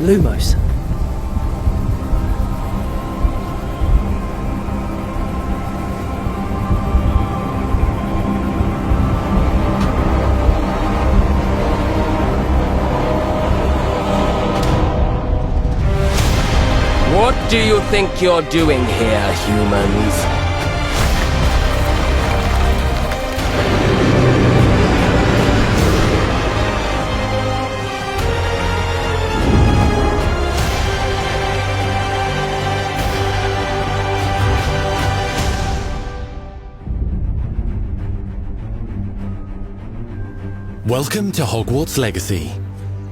Lumos. What do you think you're doing here, humans? Welcome to Hogwarts Legacy.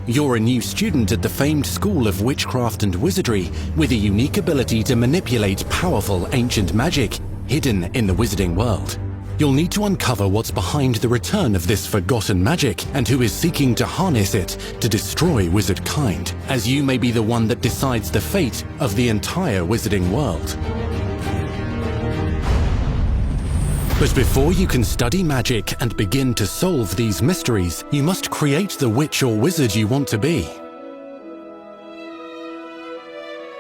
You're a new student at the famed School of Witchcraft and Wizardry with a unique ability to manipulate powerful ancient magic hidden in the wizarding world. You'll need to uncover what's behind the return of this forgotten magic and who is seeking to harness it to destroy wizard kind, as you may be the one that decides the fate of the entire wizarding world. But before you can study magic and begin to solve these mysteries, you must create the witch or wizard you want to be.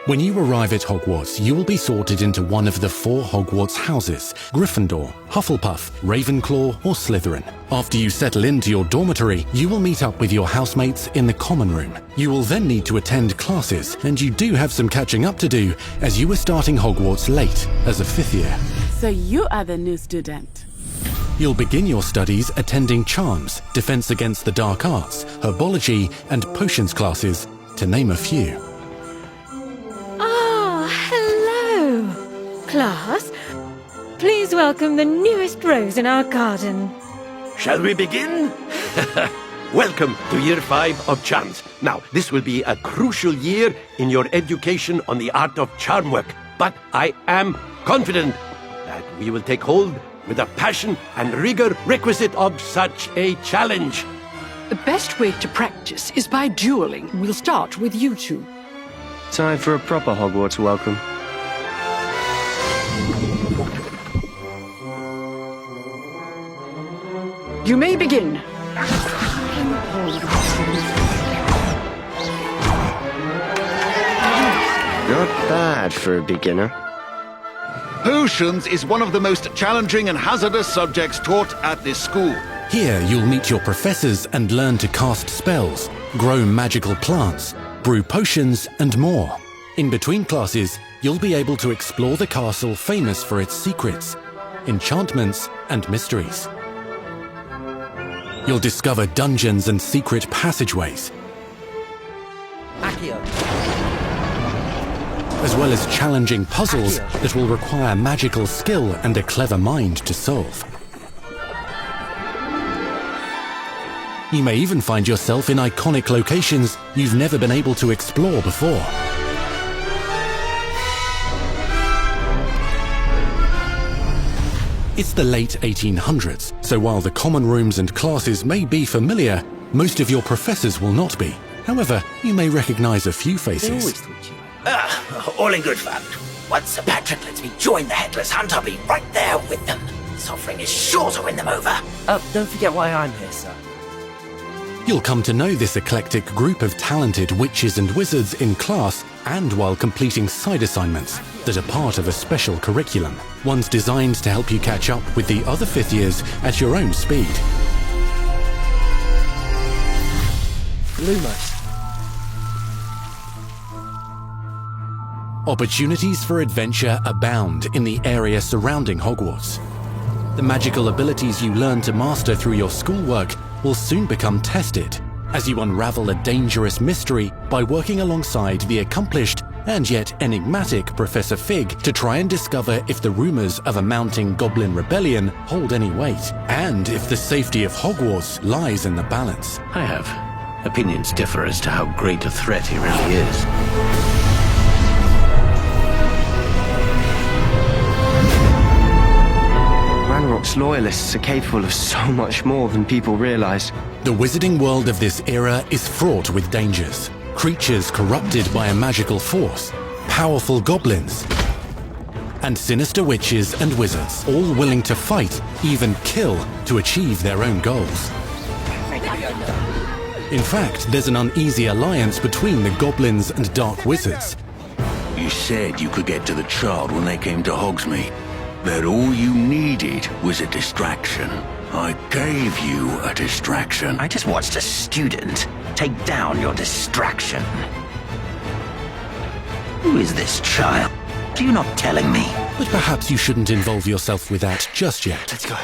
When you arrive at Hogwarts, you will be sorted into one of the 4 Hogwarts houses: Gryffindor, Hufflepuff, Ravenclaw, or Slytherin. After you settle into your dormitory, you will meet up with your housemates in the common room. You will then need to attend classes, and you do have some catching up to do, as you were starting Hogwarts late as a 5th year. So you are the new student. You'll begin your studies attending Charms, Defense Against the Dark Arts, Herbology, and Potions classes, to name a few. Ah, hello, class. Please welcome the newest rose in our garden. Shall we begin? Welcome to Year 5 of Charms. Now, this will be a crucial year in your education on the art of charm work, but I am confident that we will take hold with the passion and rigor requisite of such a challenge. The best way to practice is by dueling. We'll start with you two. Time for a proper Hogwarts welcome. You may begin. Not bad for a beginner. Potions is one of the most challenging and hazardous subjects taught at this school. Here you'll meet your professors and learn to cast spells, grow magical plants, brew potions, and more. In between classes, you'll be able to explore the castle famous for its secrets, enchantments, and mysteries. You'll discover dungeons and secret passageways, as well as challenging puzzles that will require magical skill and a clever mind to solve. You may even find yourself in iconic locations you've never been able to explore before. It's the late 1800s, so while the common rooms and classes may be familiar, most of your professors will not be. However, you may recognize a few faces. All in good fun. Once Sir Patrick lets me join the Headless Hunt, I'll be right there with them. This offering is sure to win them over. Don't forget why I'm here, sir. You'll come to know this eclectic group of talented witches and wizards in class and while completing side assignments that are part of a special curriculum, ones designed to help you catch up with the other 5th years at your own speed. Lumos. Opportunities for adventure abound in the area surrounding Hogwarts. The magical abilities you learn to master through your schoolwork will soon become tested as you unravel a dangerous mystery by working alongside the accomplished and yet enigmatic Professor Fig to try and discover if the rumors of a mounting goblin rebellion hold any weight, and if the safety of Hogwarts lies in the balance. I have. Opinions differ as to how great a threat he really is. loyalists are capable of so much more than people realize. The wizarding world of this era is fraught with dangers. Creatures corrupted by a magical force, powerful goblins, and sinister witches and wizards, all willing to fight, even kill, to achieve their own goals. In fact, there's an uneasy alliance between the goblins and dark wizards. You said you could get to the child when they came to Hogsmeade. That all you needed was a distraction. I gave you a distraction. I just watched a student take down your distraction. Who is this child? Are you not telling me? But perhaps you shouldn't involve yourself with that just yet. Let's go.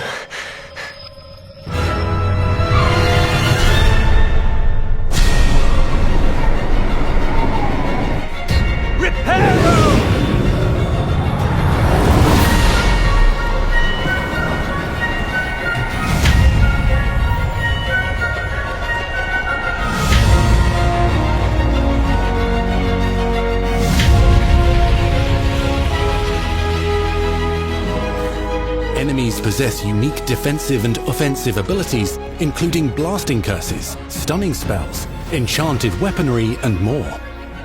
Enemies possess unique defensive and offensive abilities, including blasting curses, stunning spells, enchanted weaponry, and more.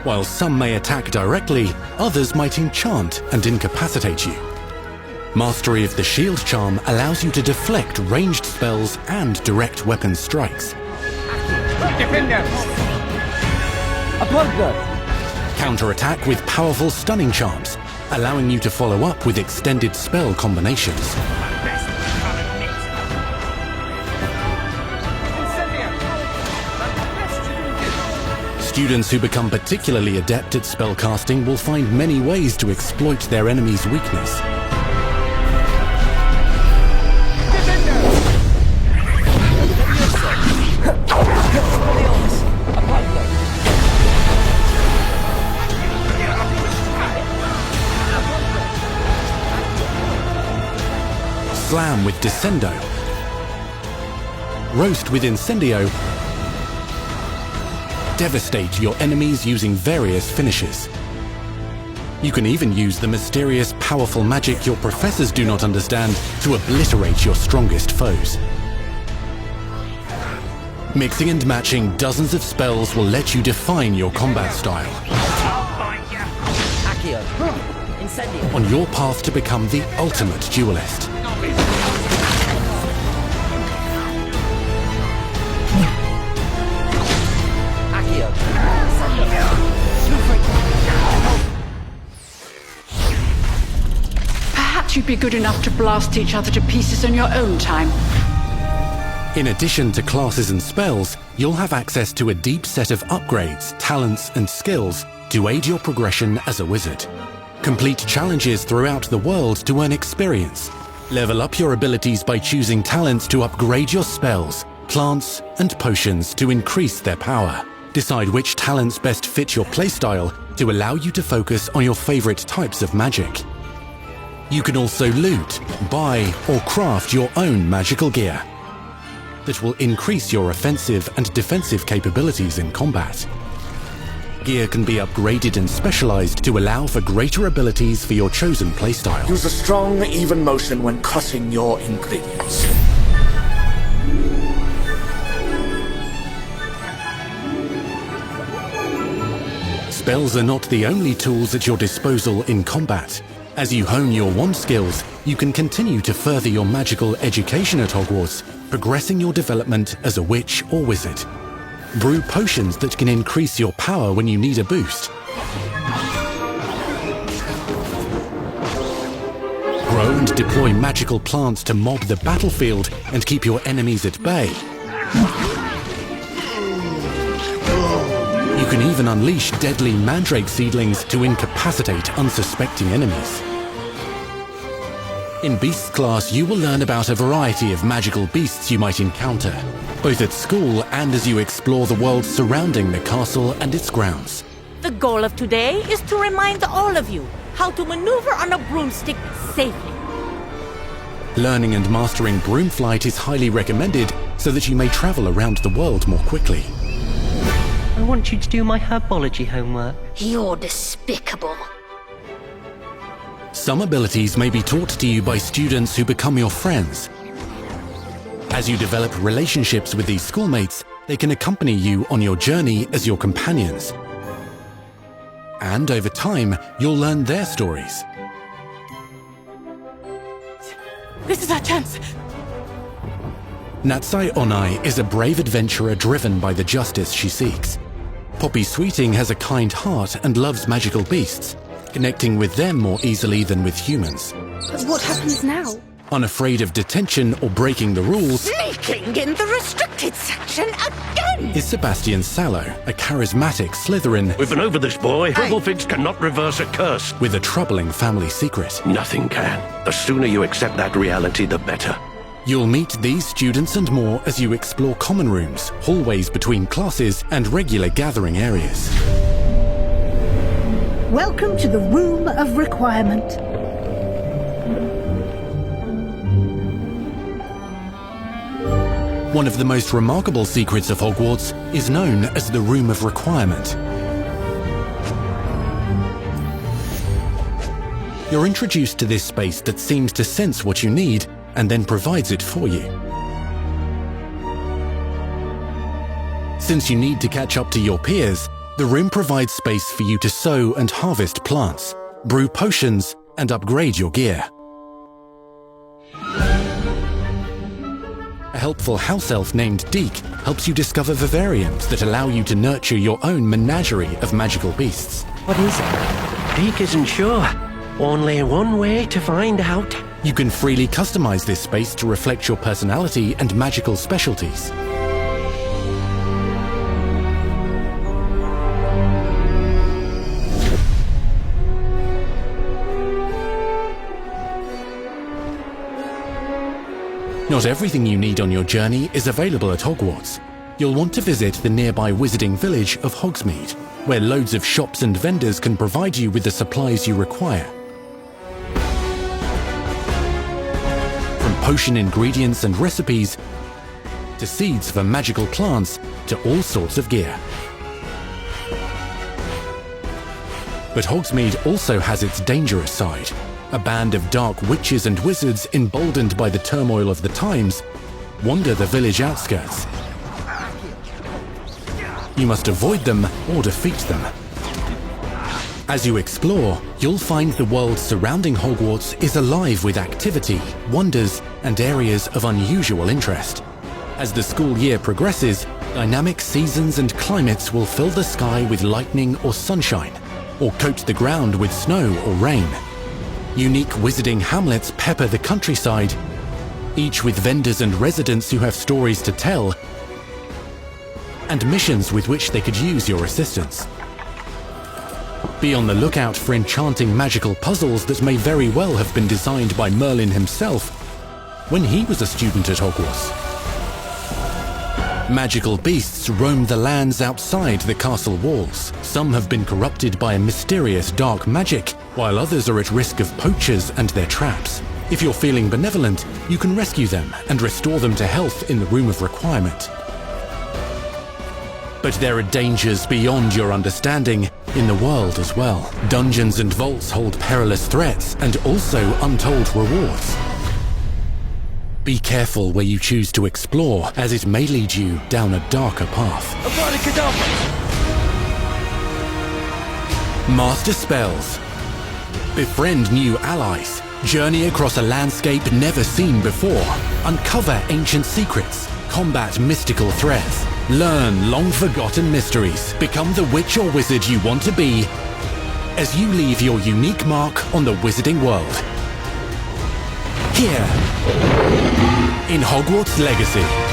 While some may attack directly, others might enchant and incapacitate you. Mastery of the shield charm allows you to deflect ranged spells and direct weapon strikes. Counterattack with powerful stunning charms, allowing you to follow up with extended spell combinations. Students who become particularly adept at spellcasting will find many ways to exploit their enemy's weakness. Slam with Descendo. Roast with Incendio. Devastate your enemies using various finishes. You can even use the mysterious, powerful magic your professors do not understand to obliterate your strongest foes. Mixing and matching dozens of spells will let you define your combat style. On your path to become the ultimate duelist. Perhaps you'd be good enough to blast each other to pieces on your own time. In addition to classes and spells, you'll have access to a deep set of upgrades, talents, and skills to aid your progression as a wizard. Complete challenges throughout the world to earn experience. Level up your abilities by choosing talents to upgrade your spells, plants, and potions to increase their power. Decide which talents best fit your playstyle to allow you to focus on your favorite types of magic. You can also loot, buy, or craft your own magical gear that will increase your offensive and defensive capabilities in combat. Gear can be upgraded and specialized to allow for greater abilities for your chosen playstyle. Use a strong, even motion when cutting your ingredients. Spells are not the only tools at your disposal in combat. As you hone your wand skills, you can continue to further your magical education at Hogwarts, progressing your development as a witch or wizard. Brew potions that can increase your power when you need a boost. Grow and deploy magical plants to mob the battlefield and keep your enemies at bay. You can even unleash deadly mandrake seedlings to incapacitate unsuspecting enemies. In Beasts class, you will learn about a variety of magical beasts you might encounter, both at school and as you explore the world surrounding the castle and its grounds. The goal of today is to remind all of you how to maneuver on a broomstick safely. Learning and mastering broom flight is highly recommended so that you may travel around the world more quickly. I want you to do my herbology homework. You're despicable. Some abilities may be taught to you by students who become your friends, As you develop relationships with these schoolmates, they can accompany you on your journey as your companions. And over time, you'll learn their stories. This is our chance. Natsai Onai is a brave adventurer driven by the justice she seeks. Poppy Sweeting has a kind heart and loves magical beasts, connecting with them more easily than with humans. But what happens now? Unafraid of detention or breaking the rules, Sneaking in the restricted section again! is Sebastian Sallow, a charismatic Slytherin. We've been over this, boy. Hufflepuffs cannot reverse a curse. With a troubling family secret. Nothing can. The sooner you accept that reality, the better. You'll meet these students and more as you explore common rooms, hallways between classes, and regular gathering areas. Welcome to the Room of Requirement. One of the most remarkable secrets of Hogwarts is known as the Room of Requirement. You're introduced to this space that seems to sense what you need and then provides it for you. Since you need to catch up to your peers, the room provides space for you to sow and harvest plants, brew potions, and upgrade your gear. A helpful house elf named Deke helps you discover vivariums that allow you to nurture your own menagerie of magical beasts. What is it? Deke isn't sure. Only one way to find out. You can freely customize this space to reflect your personality and magical specialties. Not everything you need on your journey is available at Hogwarts. You'll want to visit the nearby wizarding village of Hogsmeade, where loads of shops and vendors can provide you with the supplies you require. From potion ingredients and recipes, to seeds for magical plants, to all sorts of gear. But Hogsmeade also has its dangerous side. A band of dark witches and wizards, emboldened by the turmoil of the times, wander the village outskirts. You must avoid them or defeat them. As you explore, you'll find the world surrounding Hogwarts is alive with activity, wonders, and areas of unusual interest. As the school year progresses, dynamic seasons and climates will fill the sky with lightning or sunshine, or coat the ground with snow or rain. Unique wizarding hamlets pepper the countryside, each with vendors and residents who have stories to tell, and missions with which they could use your assistance. Be on the lookout for enchanting magical puzzles that may very well have been designed by Merlin himself when he was a student at Hogwarts. Magical beasts roam the lands outside the castle walls. Some have been corrupted by a mysterious dark magic, while others are at risk of poachers and their traps. If you're feeling benevolent, you can rescue them and restore them to health in the Room of Requirement. But there are dangers beyond your understanding in the world as well. Dungeons and vaults hold perilous threats and also untold rewards. Be careful where you choose to explore, as it may lead you down a darker path. Master spells. Befriend new allies. Journey across a landscape never seen before. Uncover ancient secrets. Combat mystical threats. Learn long-forgotten mysteries. Become the witch or wizard you want to be as you leave your unique mark on the wizarding world. Here, in Hogwarts Legacy.